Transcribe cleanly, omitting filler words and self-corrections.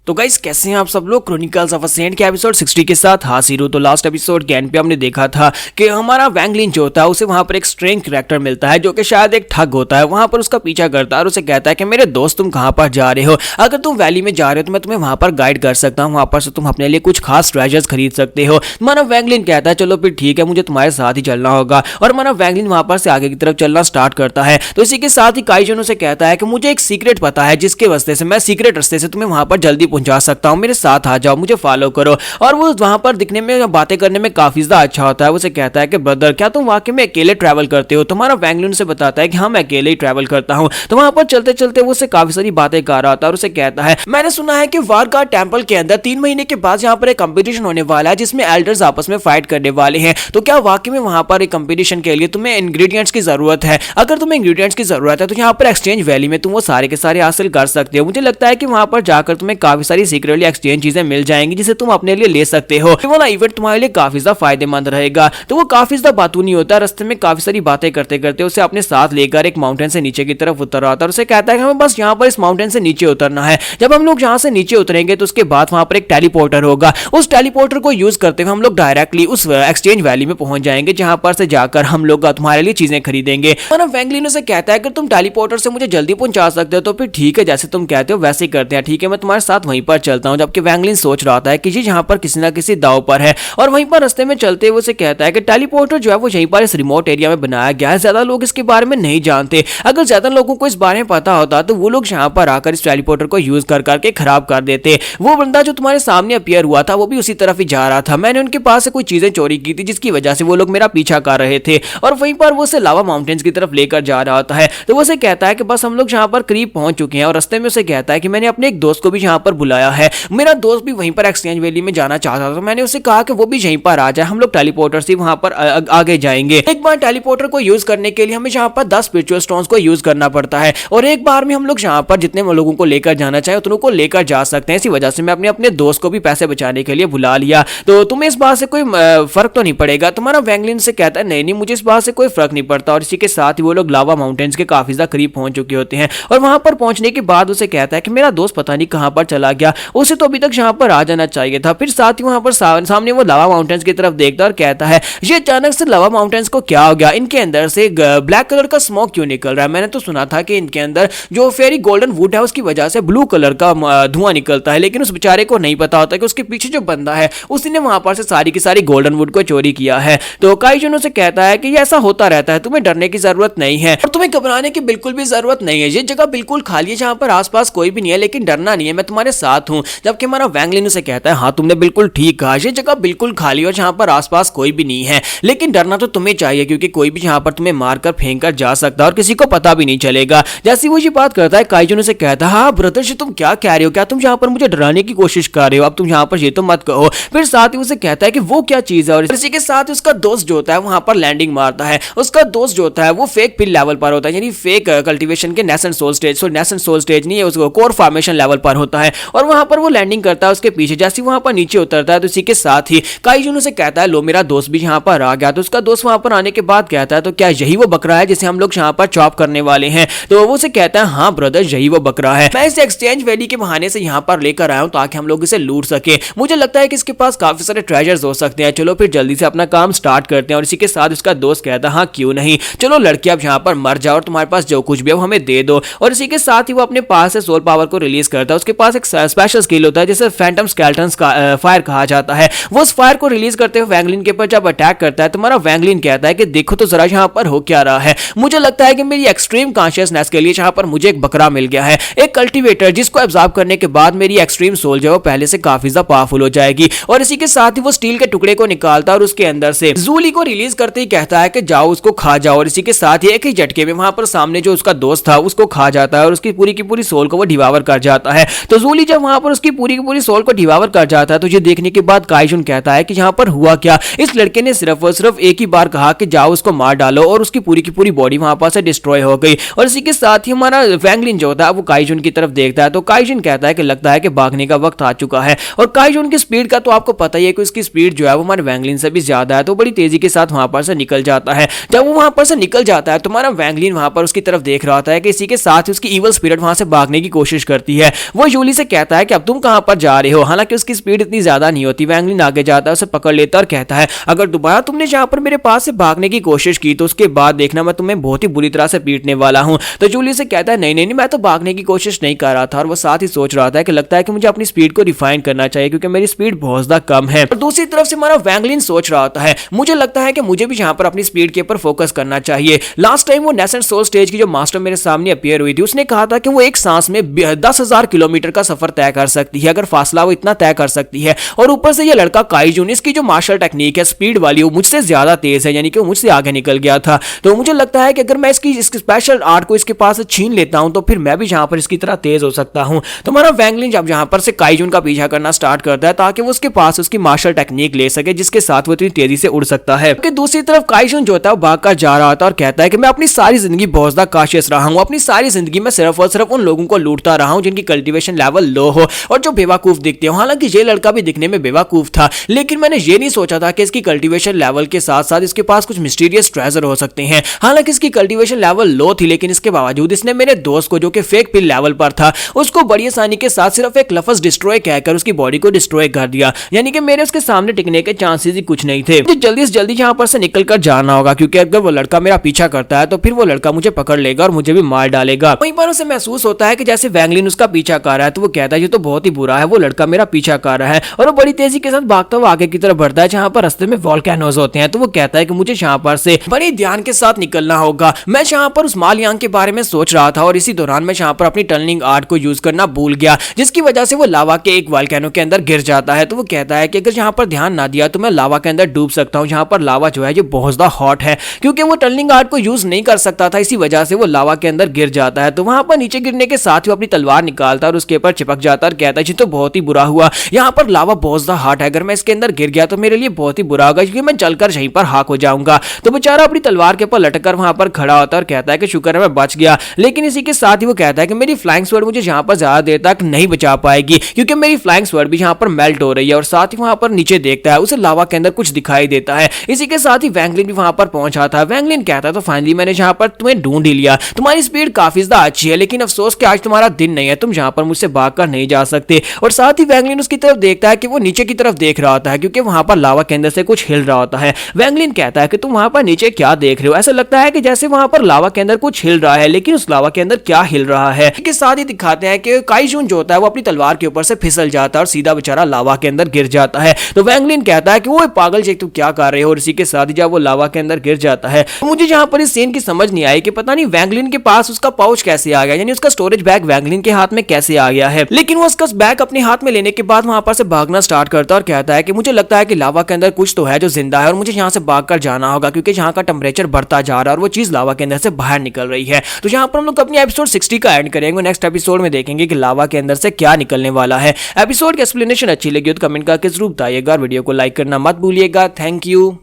तो गाइस कैसे हैं आप सब लोग। क्रॉनिकल्स ऑफ अ सेंट के एपिसोड 60 के साथ हाजिर हूं। तो लास्ट एपिसोड के एंड पे हमने देखा था कि हमारा वैंग लिन जो होता है उसे वहां पर एक स्ट्रेंज कैरेक्टर मिलता है जो कि शायद एक ठग होता है। वहां पर उसका पीछा करता है और उसे कहता है कि मेरे दोस्त तुम कहां पर जा रहे हो, अगर तुम वैली में जा रहे हो तो मैं तुम्हें वहां पर गाइड कर सकता हूं, वहां पर से तुम अपने लिए कुछ खास ट्रेजर्स खरीद सकते हो। हमारा वैंग लिन कहता है चलो फिर ठीक है, मुझे तुम्हारे साथ ही चलना होगा। और हमारा वैंग लिन वहां पर से आगे की तरफ चलना स्टार्ट करता है। तो इसी के साथ ही काइजन उसे कहता है कि मुझे एक सीक्रेट पता है जिसके वजह से मैं सीक्रेट रास्ते से तुम्हें वहां पर जल्दी पहुंचा सकता हूं, साथ आ जाओ, मुझे फॉलो करो। और वो वहां पर दिखने में बातें करने में काफी ज्यादा अच्छा होता है। उसे कहता है कि ब्रदर क्या तुम वाकई में अकेले ट्रैवल करते हो। तुम्हारा वैंग लिन से बताता है कि हाँ मैं अकेले ही ट्रैवल करता हूँ। तो वहां पर चलते चलते वो उसे काफी सारी बातें कर रहा था और उसे कहता है मैंने सुना है कि वारगार्ड टेंपल के अंदर 3 महीने के बाद यहाँ पर एक कंपटीशन होने वाला है जिसमें एल्डर्स आपस में फाइट करने वाले हैं। तो क्या वाकई में वहां पर एक कंपटीशन के लिए तुम्हें इंग्रेडिएंट्स की जरूरत है? अगर तुम्हें इंग्रेडिएंट्स की जरूरत है तो यहाँ पर एक्सचेंज वैली में तुम वो सारे के सारे हासिल कर सकते हो। मुझे लगता है कि वहां पर जाकर तुम्हें काफी सारी सीक्रेटली एक्सचेंज चीजें मिल जाएंगी जिसे तुम अपने लिए ले सकते हो। ये वाला इवेंट तुम्हारे लिए काफी ज्यादा फायदेमंद रहेगा। तो वो काफी ज्यादा बातूनी होता है। रास्ते में काफी सारी बातें करते करते उसे अपने साथ लेकर एक माउंटेन से नीचे की तरफ उतर आता है और उसे कहता है कि हमें बस यहाँ पर इस माउंटेन से नीचे उतरना है। जब हम लोग यहाँ से नीचे उतरेंगे तो उसके बाद वहां पर एक टेलीपोर्टर होगा। उस टेलीपोर्टर को यूज करते हुए हम लोग डायरेक्टली उस एक्सचेंज वैली में पहुंच जाएंगे जहां पर से जाकर हम लोग तुम्हारे लिए चीजें खरीदेंगे। वैंग लिन से कहता है कि तुम टेलीपोर्टर से मुझे जल्दी पहुंचा सकते हो तो फिर ठीक है, जैसे तुम कहते हो वैसे ही करते हैं। ठीक है, मैं तुम्हारे साथ वहीं पर चलता हूँ। जबकि वैंग लिन सोच रहा था कि जी यहाँ पर किसी ना किसी दाव पर है। और वहीं पर रास्ते में चलते हुए उसे कहता है कि टेलीपोर्टर जो है वो यहीं पर इस रिमोट एरिया में बनाया गया है। ज्यादा लोग इसके बारे में नहीं जानते। अगर ज्यादा लोगों को इस बारे में पता होता तो वो लोग यहाँ पर आकर इस टेलीपोर्टर को यूज कर करके खराब कर देते। वो बंदा जो तुम्हारे सामने अपीयर हुआ था वो भी उसी तरफ ही जा रहा था। मैंने उनके पास से कोई चीजें चोरी की थी जिसकी वजह से वो लोग मेरा पीछा कर रहे थे और वहीं पर वो उसे लावा माउंटेन्स की तरफ लेकर जा रहा होता है। तो वो उसे कहता है कि बस हम लोग यहाँ पर करीब पहुंच चुके हैं। और रास्ते में उसे कहता है कि मैंने अपने एक दोस्त को भी यहाँ पर बुलाया है। मेरा दोस्त भी वहीं पर एक्सचेंज वैली में जाना चाहता था। तो मैंने उसे कहा कि वो भी यहीं पर आ जाए, हम लोग टेलीपोर्टर से वहां पर आगे जाएंगे। एक बार टेलीपोर्टर को यूज करने के लिए हमें यहाँ पर 10 स्पिरिचुअल स्टोन्स को यूज करना पड़ता है और एक बार में हम लोग यहाँ पर जितने लोगों को लेकर जाना चाहे उतनों को लेकर जा सकते हैं। इसी वजह से मैं अपने दोस्त को भी पैसे बचाने के लिए बुला लिया। तो तुम्हें इस बात से कोई फर्क तो नहीं पड़ेगा? तुम्हारा वैंग लिन से कहता है नहीं मुझे इस बात से कोई फर्क नहीं पड़ता। और इसी के साथ ही वो लोग लावा माउंटेन्स के काफी ज्यादा करीब पहुंच चुके होते हैं। और वहां पर पहुंचने के बाद उसे कहता है कि मेरा दोस्त पता नहीं कहां पर चला गया, उसे तो अभी तक यहाँ पर आ जाना चाहिए था। फिर साथ ही वहां पर सामने वो लावा माउंटेन्स की तरफ देखता और कहता है ये अचानक से लावा माउंटेन्स को क्या हो गया? इनके अंदर से ब्लैक कलर का स्मोक क्यों निकल रहा है? मैंने तो सुना था कि इनके अंदर जो फेरी गोल्डन वुड है उसकी वजह से ब्लू कलर का धुआं निकलता है। लेकिन उस बेचारे को नहीं पता होता कि उसके पीछे जो बंदा है उसने वहां पर से सारी की सारी गोल्डन वुड को चोरी किया है। तो काइजन उसे कहता है कि ये ऐसा होता रहता है, तुम्हें डरने की जरूरत नहीं है और तुम्हें घबराने की बिल्कुल भी जरूरत नहीं है। ये जगह बिल्कुल खाली है, जहां पर आसपास कोई भी नहीं है, लेकिन डरना नहीं है, मैं तुम्हारे साथ हूं। जबकि हमारा वैंग लिन उसे कहता है हाँ तुमने बिल्कुल ठीक कहा, ये जगह बिल्कुल खाली और जहां पर आसपास कोई भी नहीं है, लेकिन डरना तो तुम्हें चाहिए क्योंकि कोई भी यहां पर तुम्हें मारकर फेंक कर जा सकता है और किसी को पता भी नहीं चलेगा। जैसे वो ये बात करता है काइजन उसे कहता है हाँ ब्रदर जी तुम क्या कह रहे हो? क्या तुम यहाँ पर मुझे डराने की कोशिश कर रहे हो? अब तुम यहाँ पर ये तो मत कहो। फिर साथ ही उसे कहता है कि वो क्या चीज है और इसी के साथ उसका दोस्त जो होता है वहां पर लैंडिंग मारता है। उसका दोस्त जो होता है वो फेक पिल लेवल पर होता है, यानी फेक कल्टीवेशन के nascent soul stage, nascent soul stage नहीं है, उसको कोर फॉर्मेशन लेवल पर होता है। और वहां पर वो लैंडिंग करता है उसके पीछे। जैसे वहां पर नीचे उतरता है तो इसी के साथ ही काइजन उसे कहता है लो मेरा दोस्त भी यहाँ पर आ गया। तो उसका दोस्त वहां पर आने के बाद कहता है तो क्या यही वो बकरा है जिसे हम लोग यहाँ पर चॉप करने वाले हैं? तो वो उसे कहता है हाँ ब्रदर यही वो बकरा है, मैं इसे एक्सचेंज वैली के बहाने से यहाँ पर लेकर आया हूँ ताकि हम लोग इसे लूट सके। मुझे लगता है कि इसके पास काफी सारे ट्रेजर्स हो सकते हैं, चलो फिर जल्दी से अपना काम स्टार्ट करते हैं। और इसी के साथ उसका दोस्त कहता है हाँ क्यों नहीं, चलो लड़की अब यहाँ पर मर जाओ और तुम्हारे पास जो कुछ भी है वो हमें दे दो। और इसी के साथ ही वो अपने पास से सोल पावर को रिलीज करता है। उसके पास एक स्पेशल स्किल होता है जिसे फैंटम स्केलेटन्स का फायर कहा जाता है। वो उस फायर को रिलीज करते हुए वैंग लिन के ऊपर जब अटैक करता है तो हमारा वैंग लिन कहता है कि देखो तो जरा यहाँ पर हो क्या रहा है। मुझे लगता है कि मेरी एक्सट्रीम कॉन्शियसनेस के लिए यहाँ पर मुझे एक बकरा मिल गया है, एक कल्टीवेटर जिसको एब्जॉर्ब करने के बाद मेरी एक्सट्रीम सोल जो है पहले से काफी ज्यादा पावरफुल हो जाएगी। और इसी के साथ ही वो स्टील के टुकड़े को निकालता है और उसके अंदर से जूली को रिलीज करते ही कहता है कि जाओ उसको खा जाओ। और इसी के साथ ही एक ही झटके में वहां पर सामने जो उसका दोस्त था उसको खा जाता है और उसकी पूरी की पूरी सोल को वो डिवावर कर जाता है। तो जूली जब वहां पर उसकी पूरी की पूरी सोल को डिवावर कर जाता है तो ये देखने के बाद काइजन कहता है कि यहाँ पर हुआ क्या? इस लड़के ने सिर्फ और सिर्फ एक ही बार कहा कि जाओ उसको मार डालो और उसकी पूरी की पूरी बॉडी वहां पर से डिस्ट्रॉय हो गई। और इसी के साथ ही हमारा वैंग लिन जो होता है वो काइजन की तरफ देखता है। तो काइजन कहता है कि लगता है कि भागने का वक्त आ चुका है। और काइजन की स्पीड का तो आपको पता ही है कि उसकी स्पीड जो है वो हमारे वैंग लिन से भी ज्यादा है, तो बड़ी तेजी के साथ वहां पर से निकल जाता है। जब वो वहां पर से निकल जाता है तो हमारा वैंग लिन वहां पर उसकी तरफ देख रहा होता है कि इसी के साथ उसकी इवल स्पिरिट वहां से भागने की कोशिश करती है। वो जूली से कहता है कि अब तुम कहां पर जा रहे हो। हालांकि उसकी स्पीड इतनी ज्यादा नहीं होती। वैंगलिन आगे जाता है, उसे पकड़ लेता है और कहता है अगर दोबारा तुमने जहां पर मेरे पास से भागने की कोशिश की तो उसके बाद देखना मैं तुम्हें बहुत ही बुरी तरह से पीटने वाला हूं। तो जूली से कहता है नहीं नहीं नहीं, मैं तो भागने की कोशिश नहीं कर रहा था। और वो साथ ही सोच रहा था कि लगता है कि मुझे अपनी स्पीड को रिफाइन करना चाहिए क्योंकि मेरी स्पीड बहुत ज्यादा कम है। और दूसरी तरफ से हमारा वैंगलिन सोच रहा होता है मुझे लगता है कि मुझे भी यहाँ पर अपनी स्पीड के ऊपर फोकस करना चाहिए। लास्ट टाइम वो नेसेंट सोल स्टेज की जो मास्टर मेरे सामने अपीयर हुई थी, उसने कहा था कि वो एक सांस में 10,000 किलोमीटर का सफर तय कर सकती है। अगर फासला वो इतना तय कर सकती है और ऊपर से ये लड़का काइजून, इसकी जो मार्शल टेक्निक है स्पीड वाली, वो मुझसे ज्यादा तेज है, यानी कि वो मुझसे आगे निकल गया था। तो मुझे लगता है कि अगर मैं इसकी स्पेशल आर्ट को इसके पास छीन लेता हूं तो फिर मैं भी यहाँ पर इसकी तरह तेज हो सकता हूं। तो हमारा वैंगलिन जब यहाँ पर से काइजून का पीछा करना स्टार्ट करता है ताकि वो उसके पास उसकी मार्शल टेक्निक ले सके जिसके साथ वो इतनी तेजी से उड़ सकता है। कि दूसरी तरफ काइजून जो होता है भाग कर जा रहा होता है और कहता है कि मैं अपनी सारी जिंदगी बहुत ज्यादा काशियस रहा हूं। अपनी सारी जिंदगी में सिर्फ और सिर्फ उन लोगों को लूटता रहा हूं जिनकी कल्टीवेशन लेवल लो हो और जो बेवकूफ दिखते हो। हालांकि ये लड़का भी दिखने में बेवकूफ था, लेकिन मैंने ये नहीं सोचा था कि इसकी कल्टीवेशन लेवल के साथ साथ इसके पास कुछ मिस्टीरियस ट्रेजर हो सकते हैं। हालांकि इसकी कल्टीवेशन लेवल लो थी, लेकिन इसके बावजूद इसने मेरे दोस्त को, जो कि फेक पिल लेवल पर था, उसको बड़ी आसानी के साथ सिर्फ एक लफ्ज डिस्ट्रॉय कहकर उसकी बॉडी को डिस्ट्रॉय कर दिया। यानी कि मेरे उसके सामने टिकने के चांसेस ही कुछ नहीं थे। मुझे जल्दी से जल्दी यहाँ पर से निकल कर जाना होगा क्योंकि अगर वो लड़का मेरा पीछा करता है तो फिर वो लड़का मुझे पकड़ लेगा और मुझे भी मार डालेगा। वहीं पर उसे महसूस होता है कि जैसे वैंगलिन उसका पीछा कर रहा है, तो वो कहता है ये तो बहुत ही बुरा है, वो लड़का मेरा पीछा कर रहा है। और वो बड़ी तेजी के साथ भागता हुआ आगे की तरफ बढ़ता है जहां पर रास्ते में वोल्केनोज होते हैं। तो वो कहता है कि मुझे यहाँ पर से बड़ी ध्यान के साथ निकलना होगा। मैं यहाँ पर उस मालयांग के बारे में सोच रहा था और इसी दौरान मैं यहाँ पर अपनी टनलिंग आर्ट को यूज करना भूल गया, जिसकी वजह से वो लावा के एक वोल्केनो के अंदर गिर जाता है। तो वो कहता है कि अगर यहाँ पर ध्यान ना दिया तो मैं लावा के अंदर डूब सकता हूँ। यहाँ पर लावा जो है ये बहुत ज्यादा हॉट है। क्योंकि वो टनलिंग आर्ट को यूज नहीं कर सकता था, इसी वजह से वो लावा के अंदर गिर जाता है। तो वहां पर नीचे गिरने के साथ ही अपनी तलवार निकालता है और उसके ऊपर चिपक जाता है और कहता है जी तो बहुत ही बुरा हुआ, यहाँ पर लावा बहुत ज्यादा हॉट है, अगर मैं इसके अंदर गिर गया तो मेरे लिए बहुत ही बुरा होगा क्योंकि मैं जलकर यहीं पर हाक हो जाऊंगा। तो बेचारा अपनी तलवार के ऊपर लटकर वहां पर खड़ा होता है और कहता है कि शुक्र है मैं बच गया। लेकिन इसी के साथ ही वो कहता है कि मेरी फ्लाइंग स्वॉर्ड मुझे यहाँ पर ज्यादा देर तक नहीं बचा पाएगी क्योंकि मेरी फ्लाइंग स्वॉर्ड भी यहाँ पर मेल्ट हो रही है। और साथ ही वहां पर नीचे देखता है, उसे लावा के अंदर कुछ दिखाई देता है। इसी के साथ ही वैंगलिन भी वहां पर पहुंचा था। वैंगलिन कहता है तो फाइनली मैंने यहाँ पर तुम्हें ढूंढ ही लिया, तुम्हारी स्पीड काफी ज्यादा अच्छी है, लेकिन अफसोस कि आज तुम्हारा दिन नहीं है, तुम यहाँ पर मुझसे भागकर नहीं जा सकते। और साथ ही वैंगलिन उसकी तरफ देखता है कि वो नीचे की तरफ देख रहा होता है क्योंकि वहां पर लावा के अंदर से कुछ हिल रहा होता है। वैंगलिन कहता है कि तुम वहां पर नीचे क्या देख रहे हो? ऐसा लगता है कि जैसे वहां पर लावा के अंदर कुछ हिल रहा है, लेकिन उस लावा के अंदर क्या हिल रहा है। इसके साथ ही दिखाते हैं कि काइजून जो होता है वो अपनी तलवार के ऊपर से फिसल जाता है और सीधा बेचारा लावा के अंदर गिर जाता है। तो वैंगलिन कहता है कि वो पागल जी तुम क्या कर रहे हो। और इसी के साथ ही जब वो लावा के अंदर गिर जाता है तो मुझे यहाँ पर इस सीन की समझ नहीं आई कि पता नहीं वैंगलिन के पास उसका पाउच कैसे आ गया, यानी उसका स्टोरेज बैग वैंगलिन के हाथ में कैसे आ गया है। लेकिन वो उसका बैग अपने हाथ में लेने के बाद वहां पर से भागना स्टार्ट करता है और कहता है कि मुझे लगता है कि लावा के अंदर कुछ तो है जो जिंदा है और मुझे यहाँ से भागकर जाना होगा क्योंकि यहाँ का टेम्परेचर बढ़ता जा रहा है और वो चीज लावा के अंदर से बाहर निकल रही है। तो यहाँ पर हम लोग अपनी एपिसोड 60 का एंड करेंगे। नेक्स्ट एपिसोड में देखेंगे कि लावा के अंदर से क्या निकलने वाला है। एपिसोड की एक्सप्लेनेशन अच्छी लगी हो तो कमेंट करके जरूर बताइएगा और वीडियो को लाइक करना मत भूलिएगा। Thank you.